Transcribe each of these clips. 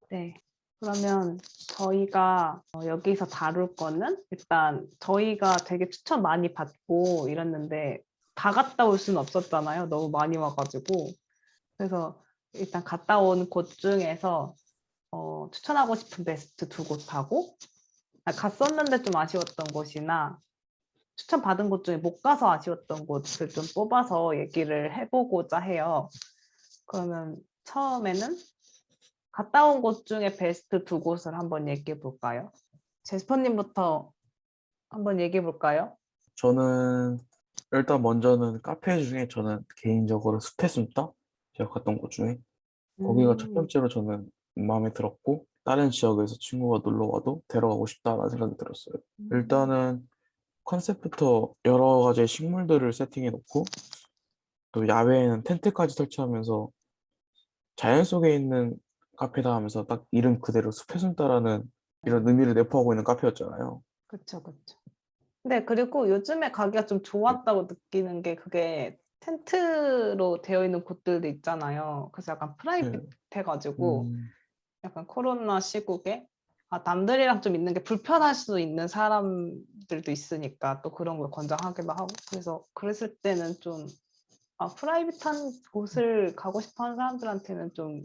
네. 그러면 저희가 여기서 다룰 거는 일단 저희가 되게 추천 많이 받고 이랬는데 다 갔다 올 수는 없었잖아요. 너무 많이 와가지고. 그래서 일단 갔다 온 곳 중에서 추천하고 싶은 베스트 두 곳하고 갔었는데 좀 아쉬웠던 곳이나 추천받은 곳 중에 못 가서 아쉬웠던 곳을 좀 뽑아서 얘기를 해보고자 해요. 그러면 처음에는 갔다 온 곳 중에 베스트 두 곳을 한번 얘기해 볼까요? 제스퍼님부터 한번 얘기해 볼까요? 저는 일단 먼저는 카페 중에 저는 개인적으로 숲의 숨다 제가 갔던 곳 중에 거기가 첫 음, 번째로 저는 마음에 들었고 다른 지역에서 친구가 놀러 와도 데려가고 싶다라는 생각이 들었어요. 음, 일단은 컨셉부터 여러 가지의 식물들을 세팅해 놓고 또 야외에는 텐트까지 설치하면서 자연 속에 있는 카페다 하면서 딱 이름 그대로 숲의 숨다라는 이런 의미를 내포하고 있는 카페였잖아요. 그쵸, 그쵸. 네, 그리고 요즘에 가기가 좀 네. 좋았다고 느끼는 게 그게 텐트로 되어 있는 곳들도 있잖아요. 그래서 약간 네. 프라이빗해가지고 음, 약간 코로나 시국에 남들이랑 좀 있는 게 불편할 수도 있는 사람들도 있으니까 또 그런 걸 권장하기도 하고 그래서 그랬을 때는 좀 프라이빗한 곳을 가고 싶어 하는 사람들한테는 좀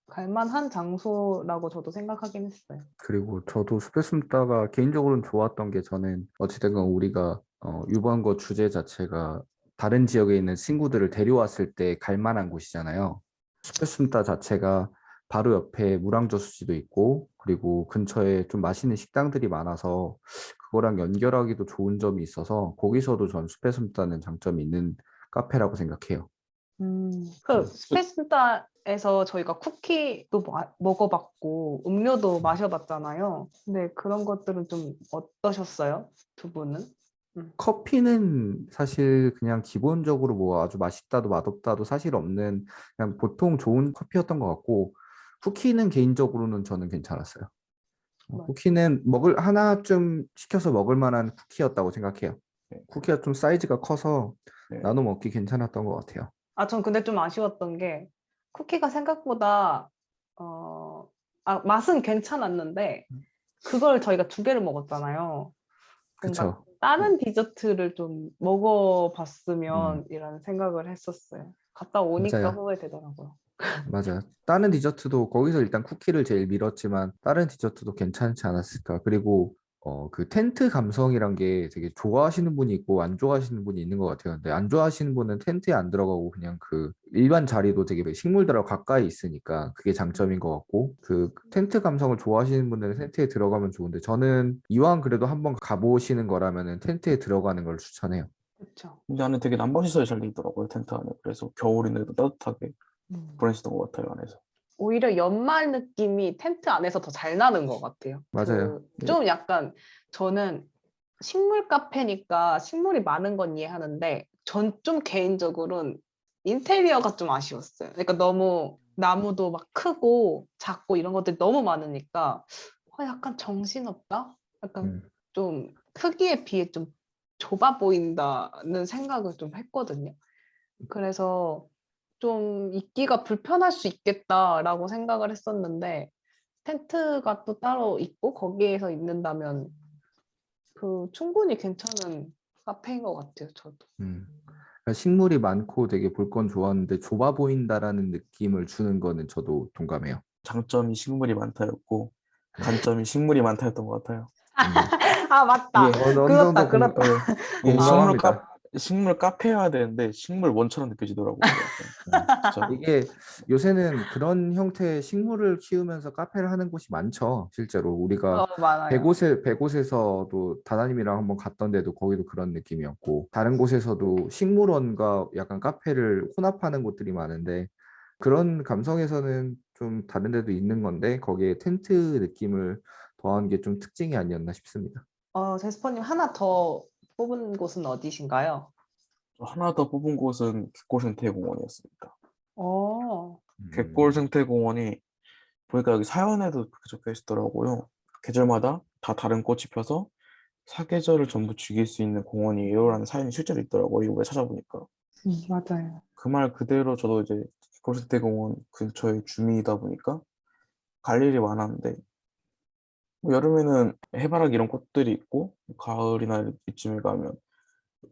갈만한 장소라고 저도 생각하긴 했어요. 그리고 저도 숲에 숨다가 개인적으로는 좋았던 게 저는 어찌됐건 우리가 이번 거 주제 자체가 다른 지역에 있는 친구들을 데려왔을 때 갈 만한 곳이잖아요. 숲에 숨다 자체가 바로 옆에 물안저수지도 있고 그리고 근처에 좀 맛있는 식당들이 많아서 그거랑 연결하기도 좋은 점이 있어서 거기서도 전 숲에 숨다는 장점이 있는 카페라고 생각해요. 그 스페이스다에서 저희가 쿠키도 먹어봤고 음료도 마셔봤잖아요. 근데 그런 것들은 좀 어떠셨어요? 두 분은? 음. 커피는 사실 그냥 기본적으로 뭐 아주 맛있다도 맛없다도 사실 없는 그냥 보통 좋은 커피였던 것 같고 쿠키는 개인적으로는 저는 괜찮았어요. 맞- 쿠키는 하나쯤 시켜서 먹을 만한 쿠키였다고 생각해요. 네. 쿠키가 좀 사이즈가 커서 네. 나눠 먹기 괜찮았던 것 같아요. 전 근데 좀 아쉬웠던 게 쿠키가 생각보다 어, 맛은 괜찮았는데 그걸 저희가 두 개를 먹었잖아요. 뭔가 그쵸? 다른 디저트를 좀 음, 먹어봤으면 이런 생각을 했었어요. 갔다 오니까 맞아요. 후회되더라고요. 맞아요. 다른 디저트도 거기서 일단 쿠키를 제일 밀었지만 다른 디저트도 괜찮지 않았을까. 그리고 그 텐트 감성이란 게 되게 좋아하시는 분이 있고 안 좋아하시는 분이 있는 것 같아요. 근데 안 좋아하시는 분은 텐트에 안 들어가고 그냥 그 일반 자리도 되게 식물들하고 가까이 있으니까 그게 장점인 것 같고 그 텐트 감성을 좋아하시는 분들은 텐트에 들어가면 좋은데 저는 이왕 그래도 한번 가보시는 거라면은 텐트에 들어가는 걸 추천해요. 그렇죠. 근데 안에 되게 난방시설이 잘 돼 있더라고요, 텐트 안에. 그래서 겨울인데도 따뜻하게 보내시던 것 같아요, 안에서. 오히려 연말 느낌이 텐트 안에서 더 잘 나는 것 같아요. 맞아요. 네. 좀 약간 저는 식물 카페니까 식물이 많은 건 이해하는데 전 좀 개인적으로는 인테리어가 좀 아쉬웠어요. 그러니까 너무 나무도 막 크고 작고 이런 것들이 너무 많으니까 약간 정신없다? 약간 음. 좀 크기에 비해 좀 좁아 보인다는 생각을 좀 했거든요. 그래서 좀 있기가 불편할 수 있겠다라고 생각을 했었는데 텐트가 또 따로 있고 거기에서 있는다면 충분히 괜찮은 카페인 것 같아요, 저도. 음. 그러니까 식물이 많고 되게 볼 건 좋았는데 좁아 보인다라는 느낌을 주는 거는 저도 동감해요. 장점이 식물이 많다였고, 단점이 식물이 많다였던 것 같아요. 음. 맞다. 이게, 어느 그렇다, 정도 그렇다. 이게 공감합니다. 식물 카페여야 되는데, 식물 원처럼 느껴지더라고요, 약간. 진짜. 이게 요새는 그런 형태의 식물을 키우면서 카페를 하는 곳이 많죠. 실제로 우리가 많아요. 백옷에서도 다다님이랑 한번 갔던 데도 거기도 그런 느낌이었고 다른 곳에서도 식물원과 약간 카페를 혼합하는 곳들이 많은데 그런 감성에서는 좀 다른 데도 있는 건데 거기에 텐트 느낌을 더한 게 좀 특징이 아니었나 싶습니다. 제스퍼님 하나 더 뽑은 곳은 어디신가요? 하나 더 뽑은 곳은 갯골생태공원이었습니다. 어, 음, 갯골생태공원이 보니까 여기 사연에도 그렇게 적혀 있더라고요. 계절마다 다 다른 꽃이 펴서 사계절을 전부 즐길 수 있는 공원이에요 라는 사연이 실제로 있더라고요. 이번에 찾아보니까. 맞아요. 그 말 그대로 저도 이제 갯골생태공원 근처의 주민이다 보니까 갈 일이 많았는데 뭐 여름에는 해바라기 이런 꽃들이 있고 가을이나 이쯤에 가면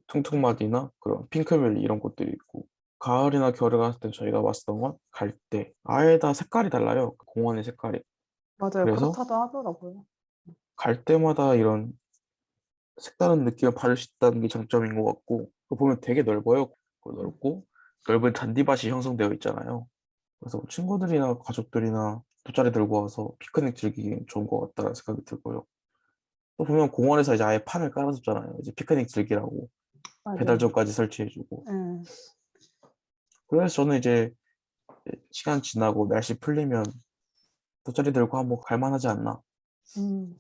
퉁퉁마디나 그런 핑크뮬리 이런 꽃들이 있고 가을이나 겨울에 갔을 때 저희가 봤었던 건 갈 때 아예 다 색깔이 달라요. 그 공원의 색깔이. 맞아요. 그래서 그렇다도 하더라고요. 갈 때마다 이런 색다른 느낌을 받을 수 있다는 게 장점인 것 같고 그거 보면 되게 넓어요. 넓고 넓은 잔디밭이 형성되어 있잖아요. 그래서 친구들이나 가족들이나 돗자리 들고 와서 피크닉 즐기기 좋은 것 같다는 생각이 들고요. 또 보면 공원에서 이제 아예 판을 깔아줬잖아요. 이제 피크닉 즐기라고 맞아요. 배달점까지 설치해주고. 음, 그래서 저는 이제 시간 지나고 날씨 풀리면 돗자리 들고 한번 갈 만하지 않나 음.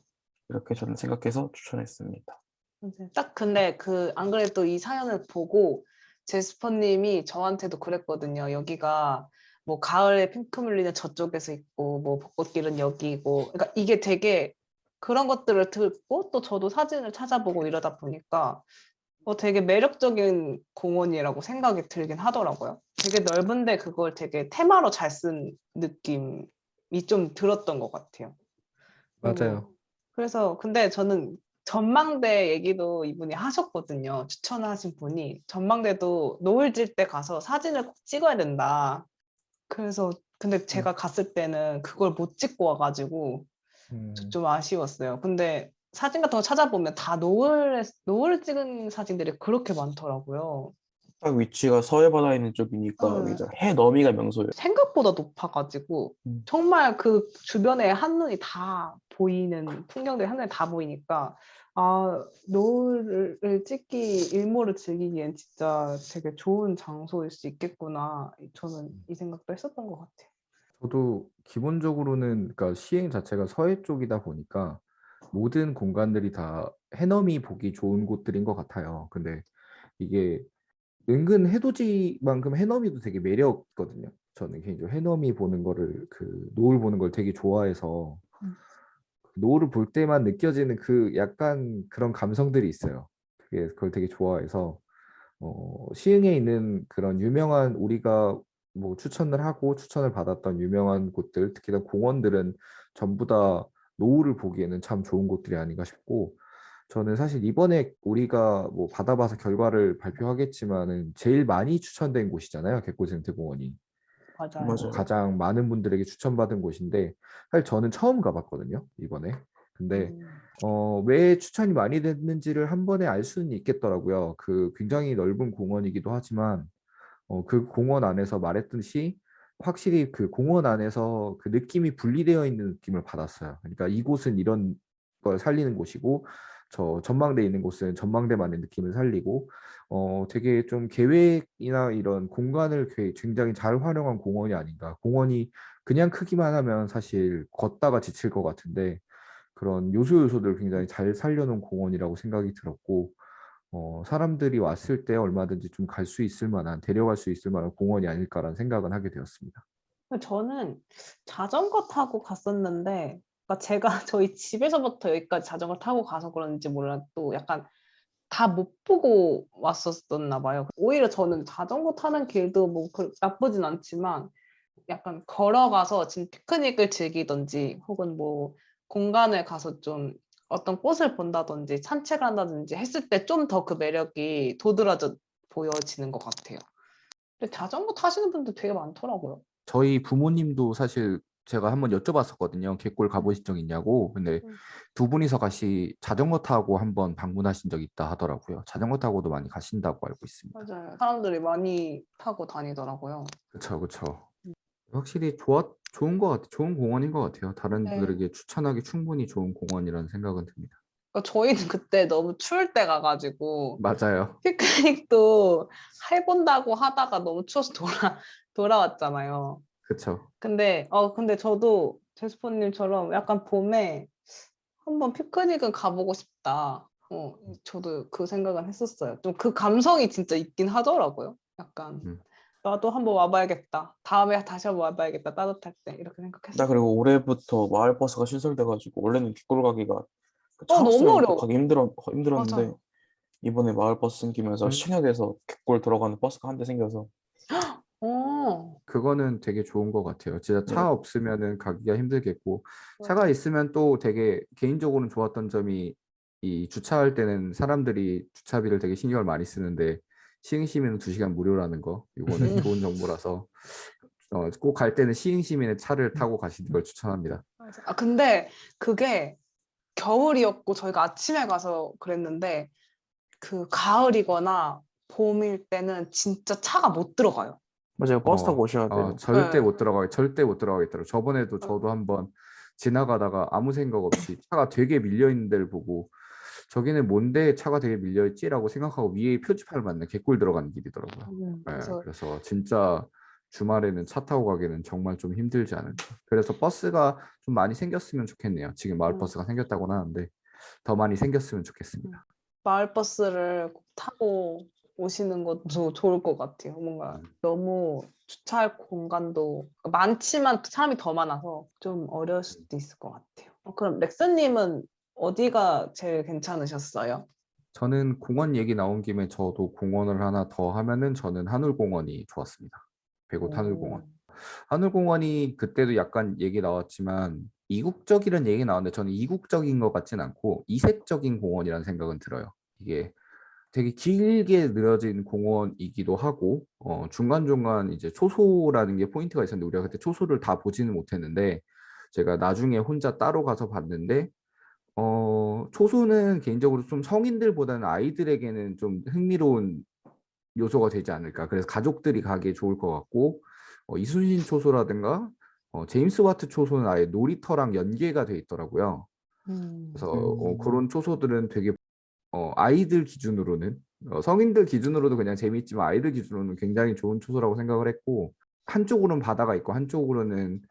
이렇게 저는 생각해서 추천했습니다. 맞아요. 딱 근데 그 안 그래도 이 사연을 보고 제스퍼님이 저한테도 그랬거든요. 여기가 뭐 가을에 핑크뮬리는 저쪽에서 있고 뭐 벚꽃길은 여기고 그러니까 이게 되게 그런 것들을 듣고 또 저도 사진을 찾아보고 이러다 보니까 되게 매력적인 공원이라고 생각이 들긴 하더라고요. 되게 넓은데 그걸 되게 테마로 잘 쓴 느낌이 좀 들었던 것 같아요. 맞아요. 그래서 근데 저는 전망대 얘기도 이분이 하셨거든요. 추천하신 분이 전망대도 노을 질 때 가서 사진을 꼭 찍어야 된다. 그래서 근데 음, 제가 갔을 때는 그걸 못 찍고 와가지고 음, 좀 아쉬웠어요. 근데 사진 같은 거 찾아보면 다 노을 찍은 사진들이 그렇게 많더라고요. 딱 위치가 서해 바다에 있는 쪽이니까 네. 이제 해 너미가 명소예요. 생각보다 높아가지고 음. 정말 그 주변에 한눈이 다 보이는 풍경들이 한눈에 다 보이니까 노을을 찍기 일몰을 즐기기엔 진짜 되게 좋은 장소일 수 있겠구나 저는 이 생각도 했었던 것 같아요. 저도 기본적으로는 그러니까 시행 자체가 서해 쪽이다 보니까 모든 공간들이 다 해넘이 보기 좋은 곳들인 것 같아요. 근데 이게 은근 해돋이만큼 해넘이도 되게 매력 있거든요. 저는 개인적으로 해넘이 보는 거를 그 노을 보는 걸 되게 좋아해서 음. 노을을 볼 때만 느껴지는 그 약간 그런 감성들이 있어요. 그걸 되게 좋아해서 시흥에 있는 그런 유명한 우리가 뭐 추천을 하고 추천을 받았던 유명한 곳들, 특히나 공원들은 전부 다 노을을 보기에는 참 좋은 곳들이 아닌가 싶고, 저는 사실 이번에 우리가 뭐 받아봐서 결과를 발표하겠지만은 제일 많이 추천된 곳이잖아요, 객고생태공원이. 맞아요. 맞아요. 가장 많은 분들에게 추천받은 곳인데 사실 저는 처음 가봤거든요, 이번에. 근데 음, 왜 추천이 많이 됐는지를 한 번에 알 수는 있겠더라고요. 그 굉장히 넓은 공원이기도 하지만 그 공원 안에서 말했듯이 확실히 그 공원 안에서 그 느낌이 분리되어 있는 느낌을 받았어요. 그러니까 이곳은 이런 걸 살리는 곳이고 저 전망대 있는 곳은 전망대만의 느낌을 살리고 되게 좀 계획이나 이런 공간을 굉장히 잘 활용한 공원이 아닌가. 공원이 그냥 크기만 하면 사실 걷다가 지칠 것 같은데 그런 요소를 굉장히 잘 살려놓은 공원이라고 생각이 들었고 사람들이 왔을 때 얼마든지 좀 갈 수 있을 만한, 데려갈 수 있을 만한 공원이 아닐까라는 생각은 하게 되었습니다. 저는 자전거 타고 갔었는데 그러니까 제가 저희 집에서부터 여기까지 자전거 타고 가서 그런지 몰라도 약간 다 못 보고 왔었었나 봐요. 오히려 저는 자전거 타는 길도 뭐 나쁘진 않지만 약간 걸어가서 지금 피크닉을 즐기던지 혹은 뭐 공간을 가서 좀 어떤 꽃을 본다든지 산책을 한다든지 했을 때 좀 더 그 매력이 도드라져 보여지는 것 같아요. 근데 자전거 타시는 분들 되게 많더라고요. 저희 부모님도 사실 제가 한번 여쭤봤었거든요. 갯골 음, 가보신 적 있냐고. 근데 음, 두 분이서 같이 자전거 타고 한번 방문하신 적 있다 하더라고요. 자전거 타고도 많이 가신다고 알고 있습니다. 맞아요. 사람들이 많이 타고 다니더라고요. 그쵸, 그쵸. 음. 확실히 좋은 것 같아요. 좋은 공원인 것 같아요. 다른 네. 분들에게 추천하기 충분히 좋은 공원이라는 생각은 듭니다. 그러니까 저희는 그때 너무 추울 때 가가지고 맞아요. 피크닉도 해본다고 하다가 너무 추워서 돌아왔잖아요. 그쵸. 근데 저도 제스퍼님처럼 약간 봄에 한번 피크닉은 가보고 싶다. 저도 그 생각은 했었어요. 좀 그 감성이 진짜 있긴 하더라고요. 약간 음. 나도 한번 와봐야겠다. 다음에 다시 한번 와봐야겠다. 따뜻할 때 이렇게 나 생각했어요. 그리고 올해부터 마을버스가 신설돼가지고 원래는 귓골 가기가 그 차 너무 없으면 또 어려워. 가기 힘들었는데 맞아요. 이번에 마을버스 생기면서 음. 신역에서 갯골 들어가는 버스가 한 대 생겨서 그거는 되게 좋은 것 같아요. 진짜 네. 차 없으면은 가기가 힘들겠고, 차가 있으면 또 되게 개인적으로는 좋았던 점이 이 주차할 때는 사람들이 주차비를 되게 신경을 많이 쓰는데 시흥시민은 2시간 무료라는 거, 이거는 좋은 정보라서 꼭 갈 때는 시흥시민의 차를 타고 가시는 걸 추천합니다. 아, 근데 그게 겨울이었고 저희가 아침에 가서 그랬는데 그 가을이거나 봄일 때는 진짜 차가 못 들어가요. 맞아요. 버스 타고 오셔야 돼요. 절대 네. 못 들어가게, 절대 못 들어가겠더라고요. 저번에도 저도 한번 지나가다가 아무 생각 없이 차가 되게 밀려 있는 데를 보고 저기는 뭔데 차가 되게 밀려 있지라고 생각하고 위에 표지판을 봤는데 개꿀 들어가는 길이더라고요. 네, 그래서 그래서 진짜 주말에는 차 타고 가기는 정말 좀 힘들지 않을까. 그래서 버스가 좀 많이 생겼으면 좋겠네요. 지금 마을버스가 생겼다고는 하는데 더 많이 생겼으면 좋겠습니다. 마을버스를 꼭 타고 오시는 것도 좋을 것 같아요. 뭔가 너무 주차할 공간도 많지만 사람이 더 많아서 좀 어려울 수도 있을 것 같아요. 그럼 렉스님은 어디가 제일 괜찮으셨어요? 저는 공원 얘기 나온 김에 저도 공원을 하나 더 하면은 저는 한울공원이 좋았습니다. 백옷 한울공원. 오. 한울공원이 그때도 약간 얘기 나왔지만 이국적이라는 얘기 나왔는데 저는 이국적인 것 같진 않고 이색적인 공원이라는 생각은 들어요. 이게 되게 길게 늘어진 공원이기도 하고 중간중간 이제 초소라는 게 포인트가 있었는데 우리가 그때 초소를 다 보지는 못했는데 제가 나중에 혼자 따로 가서 봤는데 초소는 개인적으로 좀 성인들보다는 아이들에게는 좀 흥미로운 요소가 되지 않을까. 그래서 가족들이 가기에 좋을 것 같고, 이순신 초소라든가, 제임스 와트 초소는 아예 놀이터랑 연계가 돼 있더라고요. 그래서 그런 초소들은 되게 아이들 기준으로는, 성인들 기준으로도 그냥 재밌지만 아이들 기준으로는 굉장히 좋은 초소라고 생각을 했고, 한쪽으로는 바다가 있고, 한쪽으로는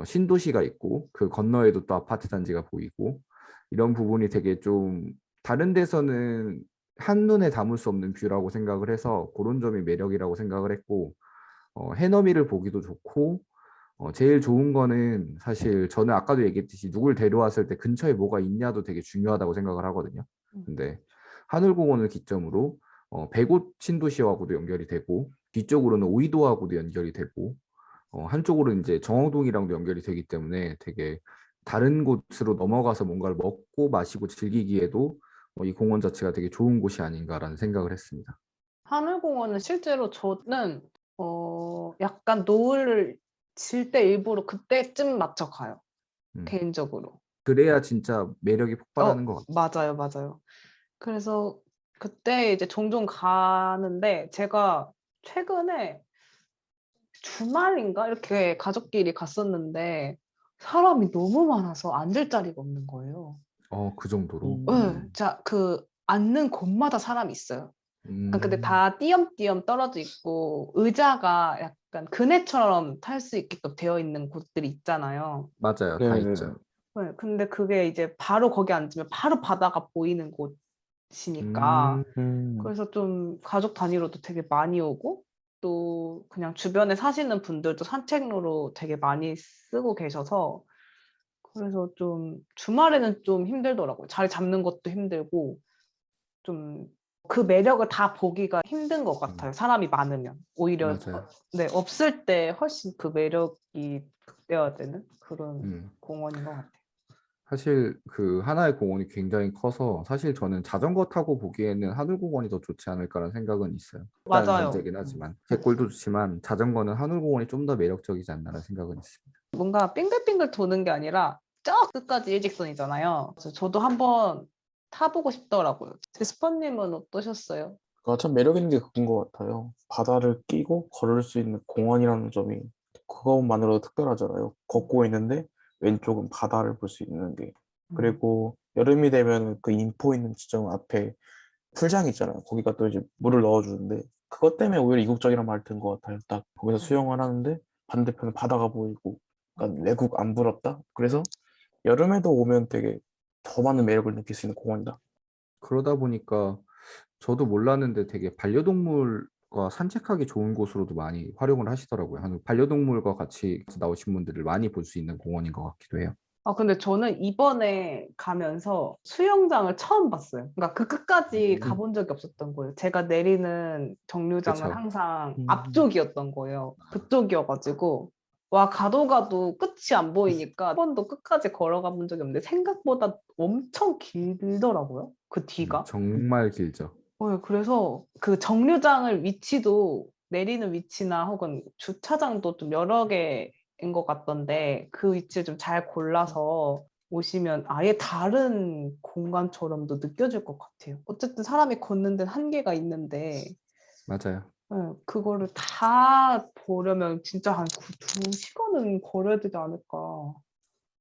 신도시가 있고, 그 건너에도 또 아파트 단지가 보이고, 이런 부분이 되게 좀 다른 데서는 한눈에 담을 수 없는 뷰라고 생각을 해서 그런 점이 매력이라고 생각을 했고 해넘이를 보기도 좋고 제일 좋은 거는 사실 저는 아까도 얘기했듯이 누굴 데려왔을 때 근처에 뭐가 있냐도 되게 중요하다고 생각을 하거든요. 근데 하늘공원을 기점으로 백옷 신도시하고도 연결이 되고 뒤쪽으로는 오이도하고도 연결이 되고 한쪽으로는 이제 정어동이랑도 연결이 되기 때문에 되게 다른 곳으로 넘어가서 뭔가를 먹고 마시고 즐기기에도 이 공원 자체가 되게 좋은 곳이 아닌가라는 생각을 했습니다. 하늘공원은 실제로 저는 약간 노을을 질 때 일부러 그때쯤 맞춰 가요. 음. 개인적으로. 그래야 진짜 매력이 폭발하는 것 같아요. 맞아요, 맞아요. 그래서 그때 이제 종종 가는데 제가 최근에 주말인가 이렇게 가족끼리 갔었는데 사람이 너무 많아서 앉을 자리가 없는 거예요. 그 정도로. 네, 자, 그 앉는 곳마다 사람이 있어요. 근데 다 띄엄띄엄 떨어져 있고 의자가 약간 그네처럼 탈 수 있게끔 되어 있는 곳들이 있잖아요. 맞아요. 다 네네네. 있죠. 네, 근데 그게 이제 바로 거기 앉으면 바로 바다가 보이는 곳이니까 음. 그래서 좀 가족 단위로도 되게 많이 오고 또 그냥 주변에 사시는 분들도 산책로로 되게 많이 쓰고 계셔서 그래서 좀 주말에는 좀 힘들더라고요. 자리 잡는 것도 힘들고 좀 그 매력을 다 보기가 힘든 것 같아요. 사람이 많으면. 오히려 맞아요. 네, 없을 때 훨씬 그 매력이 극대화되는 그런 음. 공원인 것 같아요. 사실 그 하나의 공원이 굉장히 커서 사실 저는 자전거 타고 보기에는 하늘공원이 더 좋지 않을까라는 생각은 있어요. 일단은 맞아요. 전제긴 하지만 개골도 좋지만 자전거는 하늘공원이 좀 더 매력적이지 않나라는 생각은 있습니다. 뭔가 빙글빙글 도는 게 아니라 저 끝까지 일직선이잖아요. 그래서 저도 한번 타보고 싶더라고요. 제스퍼님은 어떠셨어요? 참 매력 있는 게 그건 것 같아요. 바다를 끼고 걸을 수 있는 공원이라는 점이 그것만으로도 특별하잖아요. 걷고 있는데 왼쪽은 바다를 볼 수 있는 게. 그리고 여름이 되면 그 인포 있는 지점 앞에 풀장 있잖아요. 거기가 또 이제 물을 넣어주는데 그것 때문에 오히려 이국적이란 말 든 것 같아요. 딱 거기서 수영을 하는데 반대편은 바다가 보이고 그러니까 외국 안 부럽다. 그래서 여름에도 오면 되게 더 많은 매력을 느낄 수 있는 공원이다. 그러다 보니까 저도 몰랐는데 되게 반려동물과 산책하기 좋은 곳으로도 많이 활용을 하시더라고요. 반려동물과 같이 나오신 분들을 많이 볼 수 있는 공원인 것 같기도 해요. 근데 저는 이번에 가면서 수영장을 처음 봤어요. 그러니까 그 끝까지 음. 가본 적이 없었던 거예요. 제가 내리는 정류장은 그쵸. 항상 음. 앞쪽이었던 거예요. 그쪽이어가지고 와 가도 가도 끝이 안 보이니까 한 번도 끝까지 걸어가 본 적이 없는데 생각보다 엄청 길더라고요. 그 뒤가. 정말 길죠. 그래서 그 정류장을 위치도 내리는 위치나 혹은 주차장도 좀 여러 개인 것 같던데 그 위치를 좀 잘 골라서 오시면 아예 다른 공간처럼도 느껴질 것 같아요. 어쨌든 사람이 걷는 데는 한계가 있는데 맞아요. 그거를 다 보려면 진짜 한 2시간은 걸어야 되지 않을까.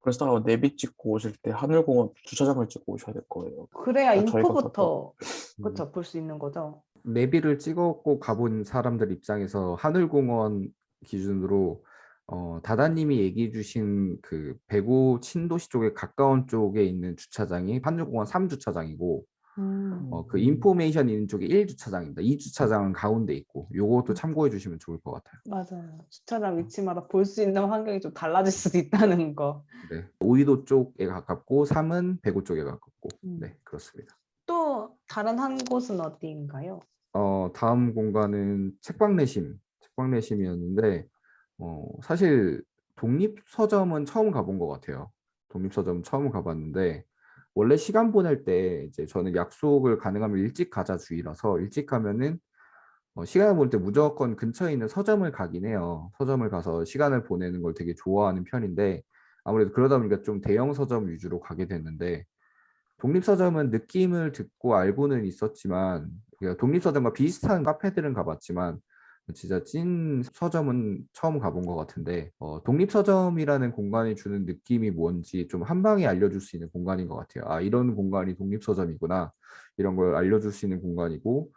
그래서 아마 내비 찍고 오실 때 하늘공원 주차장을 찍고 오셔야 될 거예요. 그래야 그러니까 저희가 갔다 인프부터 음. 그쵸, 볼 수 있는 거죠. 내비를 찍었고 가본 사람들 입장에서 하늘공원 기준으로 다다님이 얘기해 주신 그 배구 신도시 쪽에 가까운 쪽에 있는 주차장이 하늘공원 3주차장이고 그 인포메이션 있는 쪽에 1주차장입니다. 2주차장은 가운데 있고 요것도 참고해 주시면 좋을 것 같아요. 맞아요. 주차장 위치마다 볼 수 있는 환경이 좀 달라질 수도 있다는 거. 네. 오이도 쪽에 가깝고 3은 배구 쪽에 가깝고 음. 네, 그렇습니다. 또 다른 한 곳은 어디인가요? 다음 공간은 책방 내심이었는데 사실 독립서점은 처음 가본 것 같아요. 독립서점 처음 가봤는데 원래 시간 보낼 때 이제 저는 약속을 가능하면 일찍 가자 주의라서 일찍 가면은 시간을 보낼 때 무조건 근처에 있는 서점을 가긴 해요. 서점을 가서 시간을 보내는 걸 되게 좋아하는 편인데 아무래도 그러다 보니까 좀 대형 서점 위주로 가게 됐는데 독립서점은 느낌을 듣고 알고는 있었지만 그러니까 독립서점과 비슷한 카페들은 가봤지만 진짜 찐 서점은 처음 가본 것 같은데 독립서점이라는 공간이 주는 느낌이 뭔지 좀 한 방에 알려줄 수 있는 공간인 것 같아요. 아, 이런 공간이 독립서점이구나. 이런 걸 알려줄 수 있는 공간이고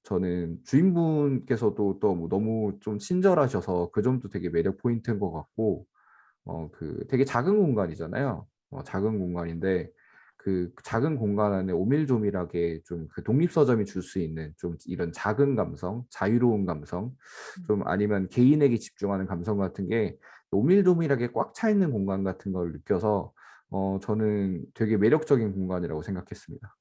저는 주인분께서도 또 뭐 너무 좀 친절하셔서 그 점도 되게 매력 포인트인 것 같고 그 되게 작은 공간이잖아요. 작은 공간인데 그 작은 공간 안에 오밀조밀하게 좀 그 독립서점이 줄 수 있는 좀 이런 작은 감성, 자유로운 감성, 좀 아니면 개인에게 집중하는 감성 같은 게 오밀조밀하게 꽉 차 있는 공간 같은 걸 느껴서 저는 되게 매력적인 공간이라고 생각했습니다.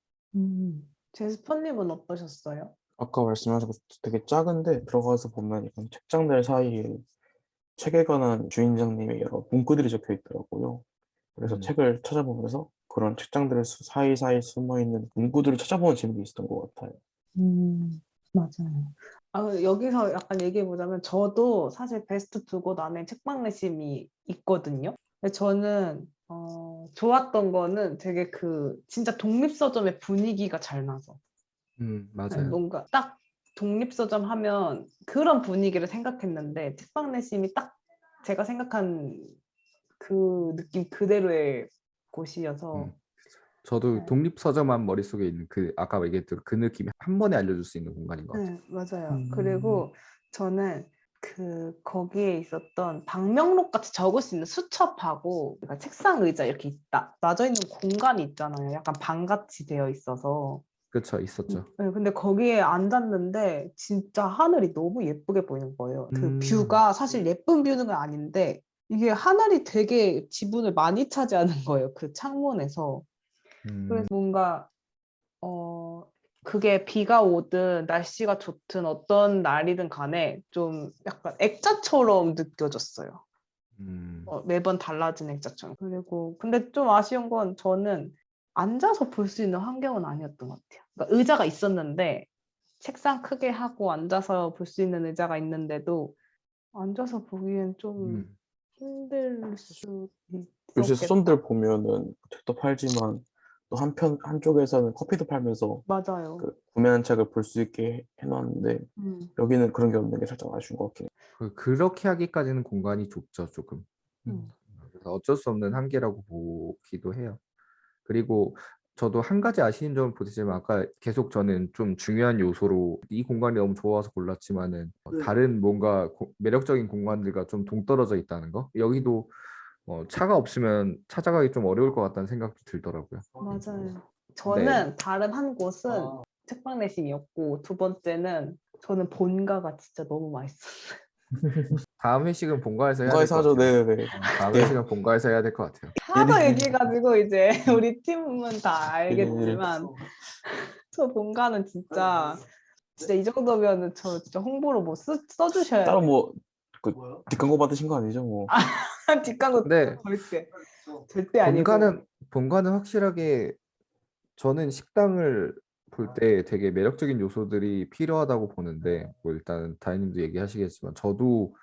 제스퍼님은 어떠셨어요? 아까 말씀하신 것도 되게 작은데 들어가서 보면 이런 책장들 사이에 책에 관한 주인장님의 여러 문구들이 적혀 있더라고요. 그래서 음. 책을 찾아보면서 그런 책장들 사이사이 숨어있는 문구들을 찾아보는 재미도 있었던 것 같아요. 맞아요. 여기서 약간 얘기해 보자면 저도 사실 베스트 두 곳 안에 책방 내심이 있거든요. 근데 저는 좋았던 거는 되게 그 진짜 독립서점의 분위기가 잘 나서 맞아요. 뭔가 딱 독립서점 하면 그런 분위기를 생각했는데 책방 내심이 딱 제가 생각한 그 느낌 그대로의 곳이어서 저도 네. 독립서점한 머릿속에 있는 그 아까 얘기했던 그 느낌이 한 번에 알려줄 수 있는 공간인 것 같아요. 네, 맞아요. 그리고 저는 거기에 있었던 방명록 같이 적을 수 있는 수첩하고 그러니까 책상 의자 이렇게 놔져 있는 공간이 있잖아요. 약간 방같이 되어 있어서. 그쵸, 있었죠. 네, 근데 거기에 앉았는데 진짜 하늘이 너무 예쁘게 보이는 거예요. 그 음, 뷰가 사실 예쁜 뷰는 아닌데 이게 하늘이 되게 지분을 많이 차지하는 거예요. 그 창문에서. 음, 그래서 뭔가 그게 비가 오든 날씨가 좋든 어떤 날이든 간에 좀 약간 액자처럼 느껴졌어요. 음, 매번 달라진 액자처럼. 그리고 근데 좀 아쉬운 건 저는 앉아서 볼 수 있는 환경은 아니었던 것 같아요. 그러니까 의자가 있었는데 책상 크게 하고 앉아서 볼 수 있는 의자가 있는데도 앉아서 보기엔 좀 음. 힘들 수 요새 있었겠다. 서점들 보면은 책도 팔지만 또 한쪽에서는 커피도 팔면서 맞아요. 그 구매한 책을 볼 수 있게 해놨는데 음. 여기는 그런 게 없는 게 살짝 아쉬운 것 같긴 해요. 그렇게 하기까지는 공간이 좁죠, 조금. 음. 그래서 어쩔 수 없는 한계라고 보기도 해요. 그리고 저도 한 가지 아쉬운 점을 보태자면 아까 계속 저는 좀 중요한 요소로 이 공간이 너무 좋아서 골랐지만은 다른 뭔가 매력적인 공간들과 좀 동떨어져 있다는 거. 여기도 차가 없으면 찾아가기 좀 어려울 것 같다는 생각도 들더라고요. 맞아요. 네. 저는 다른 한 곳은 책방 내심이었고 두 번째는 저는 본가가 진짜 너무 맛있었어요. 다음 회식은 본가에서 해야 될 본가에서 것 하죠. 같아요. 네네. 다음 네. 회식은 본가에서 해야 될 것 같아요. 하도 얘기해가지고 이제 우리 팀은 다 알겠지만 저 본가는 진짜 이 정도면은 저 진짜 홍보로 뭐 써주셔야 따로 돼요. 뭐 그 뒷광고 받으신 거 아니죠? 뭐. 뒷광고 근데 절대 아니고. 본가는 확실하게 저는 식당을 볼 때 되게 매력적인 요소들이 필요하다고 보는데 뭐 일단 다이님도 얘기하시겠지만 저도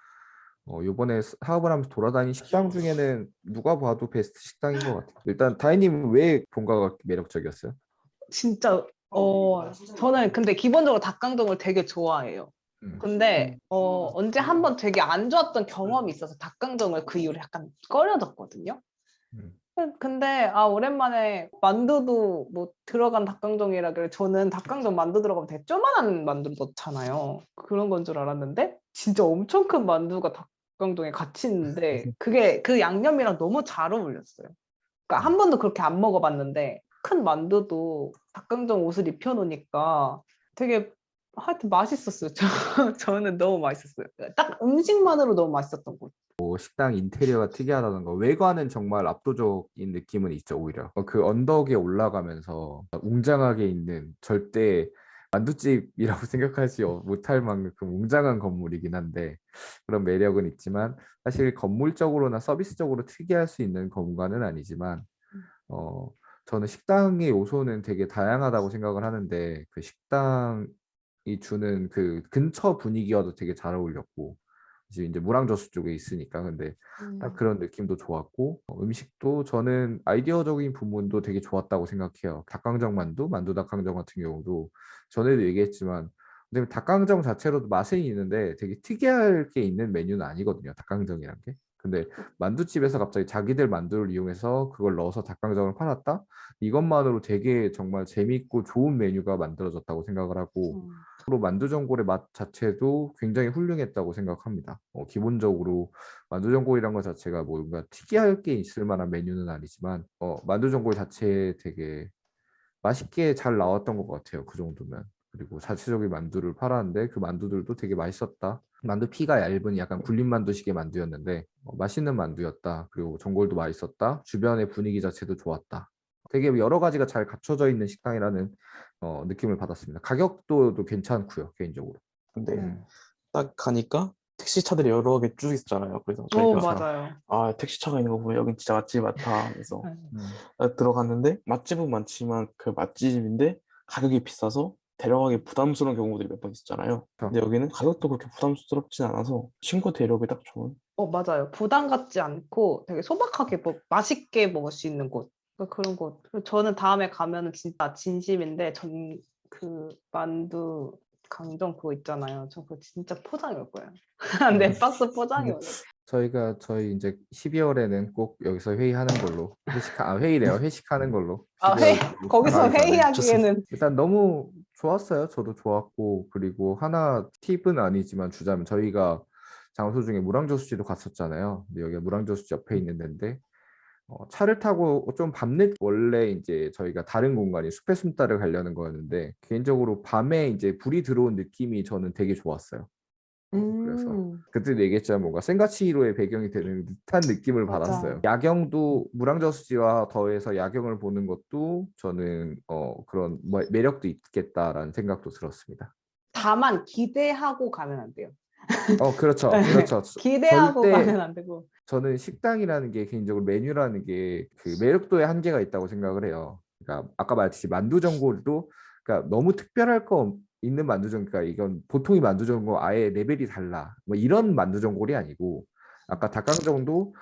요번에 사업을 하면서 돌아다닌 식당 중에는 누가 봐도 베스트 식당인 것 같아요. 일단 다이님은 왜 본가가 매력적이었어요? 진짜 저는 근데 기본적으로 닭강정을 되게 좋아해요. 음. 근데 언제 한번 되게 안 좋았던 경험이 있어서 닭강정을 그 이후로 약간 꺼려졌거든요. 음. 근데 오랜만에 만두도 뭐 들어간 닭강정이라길래 저는 닭강정 만두 들어가면 되게 조그만한 만두 넣잖아요. 그런 건 줄 알았는데 진짜 엄청 큰 만두가 닭강정에 같이 있는데 그게 그 양념이랑 너무 잘 어울렸어요. 그러니까 한 번도 그렇게 안 먹어봤는데 큰 만두도 닭강정 옷을 입혀놓으니까 되게 하여튼 맛있었어요. 저는 너무 맛있었어요. 딱 음식만으로 너무 맛있었던 것 뭐 식당 인테리어가 특이하다는 거 외관은 정말 압도적인 느낌은 있죠 오히려 그 언덕에 올라가면서 웅장하게 있는 절대 만두집이라고 생각하지 못할 만큼 웅장한 건물이긴 한데 그런 매력은 있지만 사실 건물적으로나 서비스적으로 특이할 수 있는 공간은 아니지만 어 저는 식당의 요소는 되게 다양하다고 생각을 하는데 그 식당이 주는 그 근처 분위기와도 되게 잘 어울렸고 지금 이제 무랑저수 쪽에 있으니까 근데 딱 그런 느낌도 좋았고 음식도 저는 아이디어적인 부분도 되게 좋았다고 생각해요. 닭강정 만두, 만두 닭강정 같은 경우도 전에도 얘기했지만 근데 닭강정 자체로도 맛은 있는데 되게 특이할 게 있는 메뉴는 아니거든요. 닭강정이란 게. 근데 만두집에서 갑자기 자기들 만두를 이용해서 그걸 넣어서 닭강정을 팔았다? 이것만으로 되게 정말 재밌고 좋은 메뉴가 만들어졌다고 생각을 하고 같아요. 로 만두전골의 맛 자체도 굉장히 훌륭했다고 생각합니다. 기본적으로 만두전골이란 것 자체가 뭔가 특이할 게 있을 만한 메뉴는 아니지만 만두전골 자체에 되게 맛있게 잘 나왔던 것 같아요. 그 정도면. 그리고 자체적인 만두를 팔았는데 그 만두들도 되게 맛있었다. 만두 피가 얇은 약간 굴린 만두식의 만두였는데 맛있는 만두였다. 그리고 전골도 맛있었다. 주변의 분위기 자체도 좋았다. 되게 여러 가지가 잘 갖춰져 있는 식당이라는 느낌을 받았습니다. 가격도 괜찮고요, 개인적으로. 근데 음, 딱 가니까 택시차들이 여러 개 쭉 있잖아요. 그래서 저희가 그렇죠. 맞아요. 택시차가 있는 거 보면 여긴 진짜 맛집 같아 하면서 네. 딱 들어갔는데 맛집은 많지만 그 맛집인데 가격이 비싸서 데려가기 부담스러운 경우들이 몇 번 있었잖아요. 근데 그렇죠. 여기는 가격도 그렇게 부담스럽진 않아서 친구 데려오기 딱 좋은. 맞아요. 부담 갖지 않고 되게 소박하게 맛있게 먹을 수 있는 곳. 그런 곳. 그리고 저는 다음에 가면은 진짜 진심인데 그 만두 강정 그거 있잖아요. 저 그거 진짜 포장해 올 거예요. 네 박스 포장해 근데 올요 저희 이제 12월에는 꼭 여기서 회의하는 걸로 회의래요. 회식하는 걸로 회의 12월 거기서 가기 전에 좋습니다. 회의하기에는 일단 너무 좋았어요. 저도 좋았고 그리고 하나 팁은 아니지만 주자면 저희가 장소 중에 무랑저수지도 갔었잖아요. 근데 여기가 무랑저수지 옆에 있는 데인데 차를 타고 좀 밤늦 원래 이제 저희가 다른 공간이 숲의 숨따를 가려는 거였는데 개인적으로 밤에 이제 불이 들어온 느낌이 저는 되게 좋았어요. 그래서 그때도 얘기했지만 뭔가 센과치히로의 배경이 되는 듯한 느낌을 맞아. 받았어요. 야경도 무랑저수지와 더해서 야경을 보는 것도 저는 그런 매력도 있겠다라는 생각도 들었습니다. 다만 기대하고 가면 안 돼요. 그렇죠, 그렇죠. 기대하고 절대 가면 안 되고. 저는 식당이라는 게 개인적으로 메뉴라는 게 그 매력도에 한계가 있다고 생각을 해요. 그러니까 아까 말했듯이 만두전골도 그러니까 너무 특별할 거 있는 만두전 그러니까 이건 보통의 만두전골 아예 레벨이 달라. 뭐 이런 만두전골이 아니고 아까 닭강정도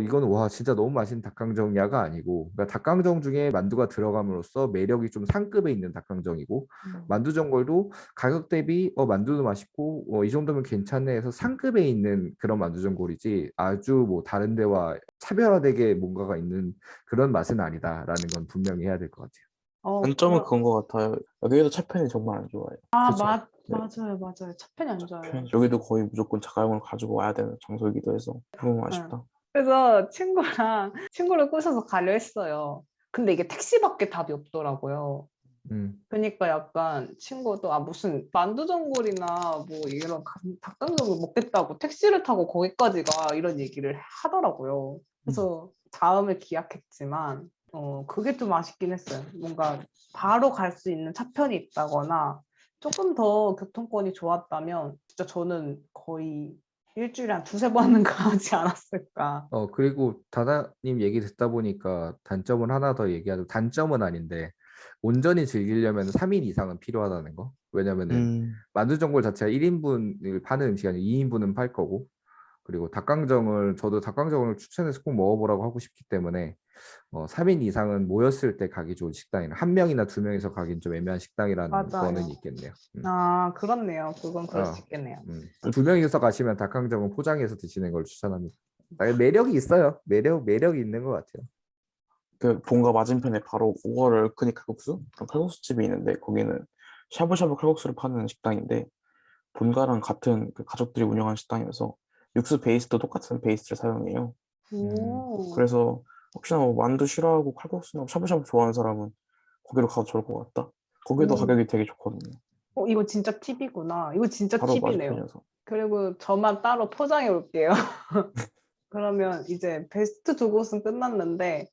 이거는 와 진짜 너무 맛있는 닭강정이야가 아니고 그러니까 닭강정 중에 만두가 들어감으로써 매력이 좀 상급에 있는 닭강정이고 만두전골도 가격 대비 만두도 맛있고 이 정도면 괜찮네 해서 상급에 있는 그런 만두전골이지 아주 뭐 다른 데와 차별화되게 뭔가가 있는 그런 맛은 아니다라는 건 분명히 해야 될 것 같아요. 단점은 그건 것 같아요. 여기도 차편이 정말 안 좋아요. 그렇죠. 네, 맞아요, 맞아요. 차편이 안 좋아요. 여기도 거의 무조건 자가용을 가지고 와야 되는 장소이기도 해서 너무 아쉽다. 그래서 친구를 꼬셔서 가려 했어요. 근데 이게 택시밖에 답이 없더라고요. 그러니까 약간 친구도 무슨 만두전골이나 뭐 이런 닭강정을 먹겠다고 택시를 타고 거기까지 가 이런 얘기를 하더라고요. 그래서 다음을 기약했지만 그게 좀 아쉽긴 했어요. 뭔가 바로 갈 수 있는 차편이 있다거나 조금 더 교통권이 좋았다면 진짜 저는 거의 일주일에 한 두세 번은 가지 않았을까. 그리고 다다님 얘기 듣다 보니까 단점을 하나 더 얘기하자면 단점은 아닌데 온전히 즐기려면 3인 이상은 필요하다는 거. 왜냐면은 만두전골 자체가 1인분을 파는 음식이 아니고 2인분은 팔 거고 그리고 저도 닭강정을 추천해서 꼭 먹어보라고 하고 싶기 때문에 3인 이상은 모였을 때 가기 좋은 식당이라 한 명이나 두 명이서 가긴 좀 애매한 식당이라는 거는 맞아요. 있겠네요. 그렇네요. 그건 그럴 수 어, 있겠네요. 두 명이서 가시면 닭강정은 포장해서 드시는 걸 추천합니다. 매력이 있어요. 매력이 있는 것 같아요. 그 본가 맞은편에 바로 5월 얼큰이 칼국수 그런 칼국수 집이 있는데 거기는 샤브샤브 칼국수를 파는 식당인데 본가랑 같은 그 가족들이 운영하는 식당이어서 육수 베이스도 똑같은 베이스를 사용해요. 오. 그래서 혹시나 뭐 만두 싫어하고 칼국수나 샤브샤브 좋아하는 사람은 거기로 가도 좋을 것 같다. 거기도 오. 가격이 되게 좋거든요. 이거 진짜 팁이구나. 이거 진짜 바로 팁이네요. 맞은편이어서. 그리고 저만 따로 포장해 올게요. 그러면 이제 베스트 두 곳은 끝났는데